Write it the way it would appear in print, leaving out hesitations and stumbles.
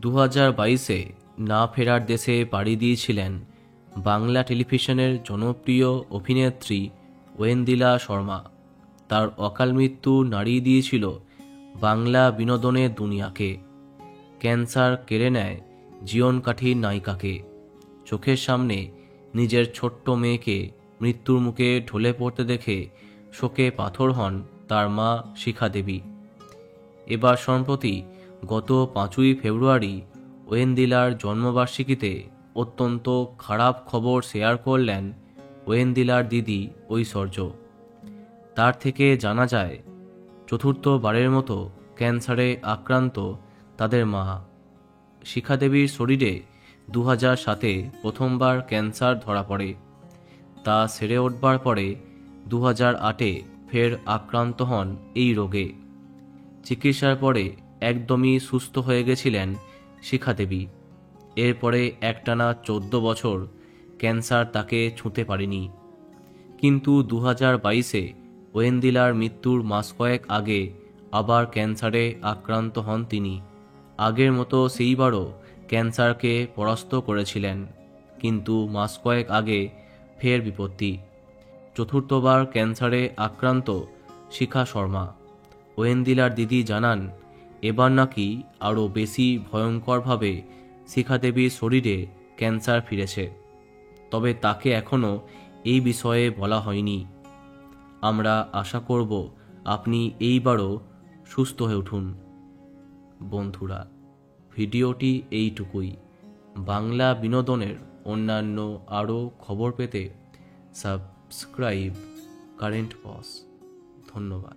2022-এ না ফেরার দেশে পাড়ি দিয়েছিলেন বাংলা টেলিভিশনের জনপ্রিয় অভিনেত্রী ওয়েন্দিলা শর্মা। তার অকাল মৃত্যু নাড়িয়ে দিয়েছিল বাংলা বিনোদনের দুনিয়াকে। ক্যান্সার কেড়ে নেয় জীবনকাঠির নায়িকাকে। চোখের সামনে নিজের ছোট্ট মেয়েকে মৃত্যুর মুখে ঢলে পড়তে দেখে শোকে পাথর হন তার মা শিখা দেবী। এবার সম্প্রতি গত 5ই ফেব্রুয়ারি ওয়েন্দিলার জন্মবার্ষিকীতে অত্যন্ত খারাপ খবর শেয়ার করলেন ওয়েন্দিলার দিদি ঐশ্বর্য। তার থেকে জানা যায় চতুর্থবারের মতো ক্যান্সারে আক্রান্ত তাদের মা। শিখা দেবীর শরীরে 2007-এ প্রথমবার ক্যান্সার ধরা পড়ে। তা সেরে উঠবার পরে 2008-এ ফের আক্রান্ত হন এই রোগে। চিকিৎসার পরে একদমই সুস্থ হয়ে গেছিলেন শিখা দেবী। এরপরে একটানা 14 বছর ক্যান্সার তাকে ছুঁতে পারেনি। কিন্তু 2022-এ ওয়েন্দিলার মৃত্যুর মাস কয়েক আগে আবার ক্যান্সারে আক্রান্ত হন তিনি। আগের মতো সেইবারও ক্যান্সারকে পরাস্ত করেছিলেন, কিন্তু মাস কয়েক আগে ফের বিপত্তি। চতুর্থবার ক্যান্সারে আক্রান্ত শিখা শর্মা। ওয়েন্দিলার দিদি জানান, এবার নাকি আরও বেশি ভয়ঙ্করভাবে শিখা দেবীর শরীরে ক্যান্সার ফিরেছে। তবে তাকে এখনও এই বিষয়ে বলা হয়নি। আমরা আশা করব আপনি এইবারও সুস্থ হয়ে উঠুন। বন্ধুরা, ভিডিওটি এইটুকুই। বাংলা বিনোদনের অন্যান্য আরও খবর পেতে সাবস্ক্রাইব কারেন্ট পজ। ধন্যবাদ।